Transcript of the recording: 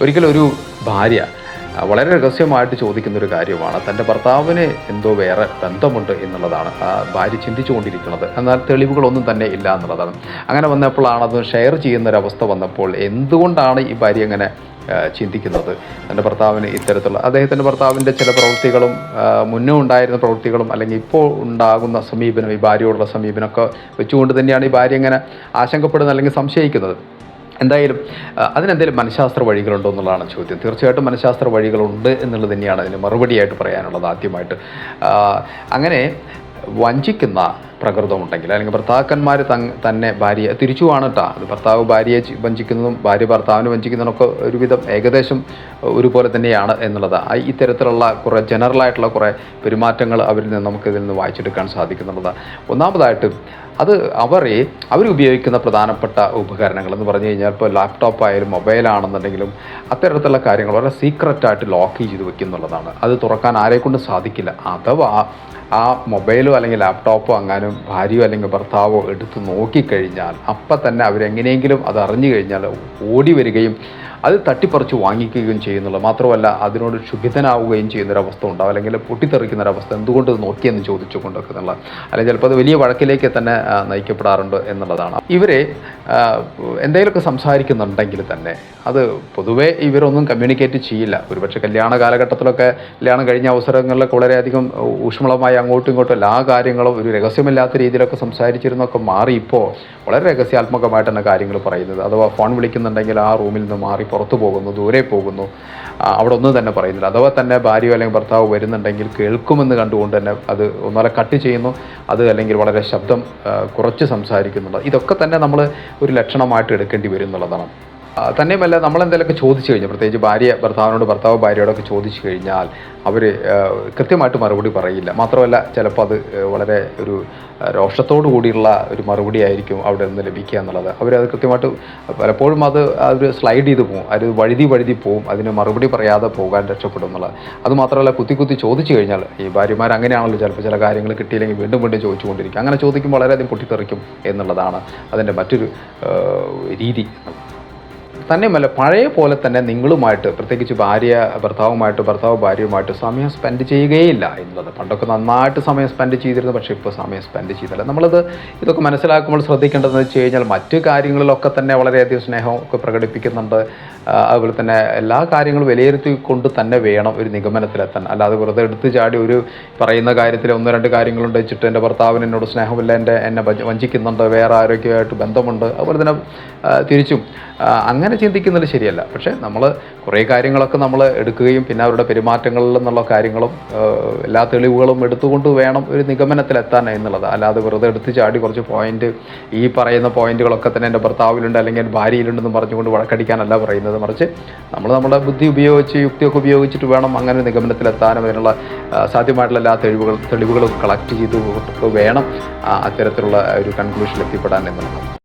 ഒരിക്കലും ഒരു ഭാര്യ വളരെ രഹസ്യമായിട്ട് ചോദിക്കുന്നൊരു കാര്യമാണ്. തൻ്റെ ഭർത്താവിന് എന്തോ വേറെ ബന്ധമുണ്ട് എന്നുള്ളതാണ് ആ ഭാര്യ ചിന്തിച്ചുകൊണ്ടിരിക്കുന്നത്. എന്നാൽ തെളിവുകളൊന്നും തന്നെ ഇല്ല എന്നുള്ളതാണ്. അങ്ങനെ വന്നപ്പോഴാണ് അത് ഷെയർ ചെയ്യുന്നൊരവസ്ഥ വന്നപ്പോൾ എന്തുകൊണ്ടാണ് ഈ ഭാര്യ അങ്ങനെ ചിന്തിക്കുന്നത്? തൻ്റെ ഭർത്താവിന് ഇത്തരത്തിലുള്ള അദ്ദേഹത്തിൻ്റെ ഭർത്താവിൻ്റെ ചില പ്രവൃത്തികളും മുന്നേ ഉണ്ടായിരുന്ന പ്രവൃത്തികളും അല്ലെങ്കിൽ ഇപ്പോൾ ഉണ്ടാകുന്ന സമീപനം, ഈ ഭാര്യയോടുള്ള സമീപനമൊക്കെ വെച്ചുകൊണ്ട് തന്നെയാണ് ഈ ഭാര്യ ഇങ്ങനെ ആശങ്കപ്പെടുന്നത് അല്ലെങ്കിൽ സംശയിക്കുന്നത്. എന്തായാലും അതിനെന്തെങ്കിലും മനഃശാസ്ത്ര വഴികളുണ്ടോ എന്നുള്ളതാണ് ചോദ്യം. തീർച്ചയായിട്ടും മനഃശാസ്ത്ര വഴികളുണ്ട് എന്നുള്ളത് തന്നെയാണ് അതിന് മറുപടിയായിട്ട് പറയാനുള്ളത്. ആദ്യമായിട്ട് അങ്ങനെ വഞ്ചിക്കുന്ന പ്രകൃതമുണ്ടെങ്കിൽ അല്ലെങ്കിൽ ഭർത്താക്കന്മാർ തന്നെ ഭാര്യയെ തിരിച്ചുമാണ് കേട്ടോ, അത് ഭർത്താവ് ഭാര്യയെ വഞ്ചിക്കുന്നതും ഭാര്യ ഭർത്താവിനെ വഞ്ചിക്കുന്നതിനൊക്കെ ഒരുവിധം ഏകദേശം ഒരുപോലെ തന്നെയാണ് എന്നുള്ളത്. ഇത്തരത്തിലുള്ള കുറേ ജനറലായിട്ടുള്ള കുറേ പെരുമാറ്റങ്ങൾ അവരിൽ നിന്ന് നമുക്കിതിൽ നിന്ന് വായിച്ചെടുക്കാൻ സാധിക്കുന്നുള്ളത്. ഒന്നാമതായിട്ട് അത് അവരുപയോഗിക്കുന്ന പ്രധാനപ്പെട്ട ഉപകരണങ്ങൾ എന്ന് പറഞ്ഞു കഴിഞ്ഞാൽ ഇപ്പോൾ ലാപ്ടോപ്പ് ആയാലും മൊബൈലാണെന്നുണ്ടെങ്കിലും അത്തരത്തിലുള്ള കാര്യങ്ങൾ വളരെ സീക്രറ്റായിട്ട് ലോക്ക് ചെയ്ത് വെക്കുന്നുള്ളതാണ്. അത് തുറക്കാൻ ആരെക്കൊണ്ടും സാധിക്കില്ല. അഥവാ ആ മൊബൈലോ അല്ലെങ്കിൽ ലാപ്ടോപ്പോ അങ്ങാനും ഭാര്യയോ അല്ലെങ്കിൽ ഭർത്താവോ എടുത്ത് നോക്കിക്കഴിഞ്ഞാൽ അപ്പം തന്നെ അവരെങ്ങനെയെങ്കിലും അത് അറിഞ്ഞു കഴിഞ്ഞാൽ ഓടി വരികയും അത് തട്ടിപ്പറിച്ച് വാങ്ങിക്കുകയും ചെയ്യുന്നുള്ളൂ. മാത്രമല്ല അതിനോട് ക്ഷുഭിതനാവുകയും ചെയ്യുന്നൊരവസ്ഥ ഉണ്ടാവും, അല്ലെങ്കിൽ പൊട്ടിത്തെറിക്കുന്നൊരവസ്ഥ. എന്തുകൊണ്ട് ഇത് നോക്കിയെന്ന് ചോദിച്ചുകൊണ്ടൊക്കെ എന്നുള്ള, അല്ലെങ്കിൽ ചിലപ്പോൾ അത് വലിയ വഴക്കിലേക്ക് തന്നെ നയിക്കപ്പെടാറുണ്ട് എന്നുള്ളതാണ്. ഇവരെ എന്തെങ്കിലുമൊക്കെ സംസാരിക്കുന്നുണ്ടെങ്കിൽ തന്നെ അത് പൊതുവേ ഇവരൊന്നും കമ്മ്യൂണിക്കേറ്റ് ചെയ്യില്ല. ഒരുപക്ഷെ കല്യാണ കാലഘട്ടത്തിലൊക്കെ കല്യാണം കഴിഞ്ഞ അവസരങ്ങളിലൊക്കെ വളരെയധികം ഊഷ്മളമായി അങ്ങോട്ടും ഇങ്ങോട്ടും എല്ലാ കാര്യങ്ങളും ഒരു രഹസ്യമില്ലാത്ത രീതിയിലൊക്കെ സംസാരിച്ചിരുന്നൊക്കെ മാറി ഇപ്പോൾ വളരെ രഹസ്യാത്മകമായിട്ട് തന്നെ കാര്യങ്ങൾ പറയുന്നത്. അഥവാ ഫോൺ വിളിക്കുന്നുണ്ടെങ്കിൽ ആ റൂമിൽ നിന്ന് മാറി പുറത്തു പോകുന്നു, ദൂരെ പോകുന്നു, അവിടെ ഒന്നും തന്നെ പറയുന്നില്ല. അഥവാ തന്നെ ഭാര്യയോ അല്ലെങ്കിൽ ഭർത്താവ് വരുന്നുണ്ടെങ്കിൽ കേൾക്കുമെന്ന് കണ്ടുകൊണ്ട് തന്നെ അത് ഒന്നുമല്ല കട്ട് ചെയ്യുന്നു, അത് അല്ലെങ്കിൽ വളരെ ശബ്ദം കുറച്ച് സംസാരിക്കുന്നുണ്ട്. ഇതൊക്കെ തന്നെ നമ്മൾ ഒരു ലക്ഷണമായിട്ട് എടുക്കേണ്ടി വരും എന്നുള്ളതാണ്. തന്നെയുമല്ല നമ്മളെന്തെങ്കിലുമൊക്കെ ചോദിച്ചു കഴിഞ്ഞാൽ, പ്രത്യേകിച്ച് ഭാര്യ ഭർത്താവിനോട് ഭർത്താവ് ഭാര്യയോടൊക്കെ ചോദിച്ചു കഴിഞ്ഞാൽ അവർ കൃത്യമായിട്ട് മറുപടി പറയില്ല. മാത്രമല്ല ചിലപ്പോൾ അത് വളരെ ഒരു രോഷത്തോടു കൂടിയുള്ള ഒരു മറുപടി ആയിരിക്കും അവിടെ നിന്ന് ലഭിക്കുക എന്നുള്ളത്. അവരത് കൃത്യമായിട്ട് പലപ്പോഴും അത് സ്ലൈഡ് ചെയ്ത് പോകും, അത് വഴുതി പോവും, അതിന് മറുപടി പറയാതെ പോകാൻ രക്ഷപ്പെടും എന്നുള്ളത്. അതുമാത്രമല്ല കുത്തി ചോദിച്ചു കഴിഞ്ഞാൽ ഈ ഭാര്യമാർ അങ്ങനെയാണല്ലോ, ചിലപ്പോൾ ചില കാര്യങ്ങൾ കിട്ടിയില്ലെങ്കിൽ വീണ്ടും ചോദിച്ചുകൊണ്ടിരിക്കും. അങ്ങനെ ചോദിക്കുമ്പോൾ വളരെയധികം പൊട്ടിത്തെറിക്കും എന്നുള്ളതാണ് അതിൻ്റെ മറ്റൊരു രീതി. തന്നെയുമല്ല പഴയ പോലെ തന്നെ നിങ്ങളുമായിട്ട്, പ്രത്യേകിച്ച് ഭാര്യ ഭർത്താവുമായിട്ട് ഭർത്താവ് ഭാര്യയുമായിട്ട് സമയം സ്പെൻഡ് ചെയ്യുകയില്ല എന്നുള്ളത്. പണ്ടൊക്കെ നന്നായിട്ട് സമയം സ്പെൻഡ് ചെയ്തിരുന്നു, പക്ഷേ ഇപ്പോൾ സമയം സ്പെൻഡ് ചെയ്തില്ല. ഇതൊക്കെ മനസ്സിലാക്കുമ്പോൾ ശ്രദ്ധിക്കേണ്ടതെന്ന് വെച്ച് കഴിഞ്ഞാൽ മറ്റു കാര്യങ്ങളിലൊക്കെ തന്നെ വളരെയധികം സ്നേഹമൊക്കെ പ്രകടിപ്പിക്കുന്നുണ്ട്. അതുപോലെ തന്നെ എല്ലാ കാര്യങ്ങളും വിലയിരുത്തിക്കൊണ്ട് തന്നെ വേണം ഒരു നിഗമനത്തിലെത്താൻ. അല്ലാതെ വെറുതെ എടുത്ത് ചാടി ഒരു പറയുന്ന കാര്യത്തിൽ 1-2 കാര്യങ്ങളുണ്ട് വെച്ചിട്ട് എൻ്റെ ഭർത്താവിന് എന്നോട് സ്നേഹമില്ല, എന്നെ വഞ്ചിക്കുന്നുണ്ട്, വേറെ ആരോഗ്യമായിട്ട് ബന്ധമുണ്ട്, അതുപോലെ തന്നെ തിരിച്ചും അങ്ങനെ ചിന്തിക്കുന്നത് ശരിയല്ല. പക്ഷേ നമ്മൾ കുറേ കാര്യങ്ങളൊക്കെ നമ്മൾ എടുക്കുകയും പിന്നെ അവരുടെ പെരുമാറ്റങ്ങളിൽ നിന്നുള്ള കാര്യങ്ങളും എല്ലാ തെളിവുകളും എടുത്തുകൊണ്ട് വേണം ഒരു നിഗമനത്തിലെത്താൻ എന്നുള്ളത്. അല്ലാതെ വെറുതെ എടുത്ത് ചാടി കുറച്ച് പോയിന്റ്, ഈ പറയുന്ന പോയിന്റുകളൊക്കെ തന്നെ എൻ്റെ ഭർത്താവിലുണ്ട് അല്ലെങ്കിൽ എൻ്റെ ഭാര്യയിലുണ്ടെന്ന് പറഞ്ഞുകൊണ്ട് വഴക്കടിക്കാനല്ല പറയുന്നത്. മറിച്ച് നമ്മൾ നമ്മുടെ ബുദ്ധി ഉപയോഗിച്ച് യുക്തിയൊക്കെ ഉപയോഗിച്ചിട്ട് വേണം അങ്ങനെ നിഗമനത്തിലെത്താനും അതിനുള്ള സാധ്യമായിട്ടുള്ള എല്ലാ തെളിവുകളും കളക്ട് ചെയ്ത് വേണം അത്തരത്തിലുള്ള ഒരു കൺക്ലൂഷനിൽ എത്തിപ്പെടാൻ എന്നുള്ളത്.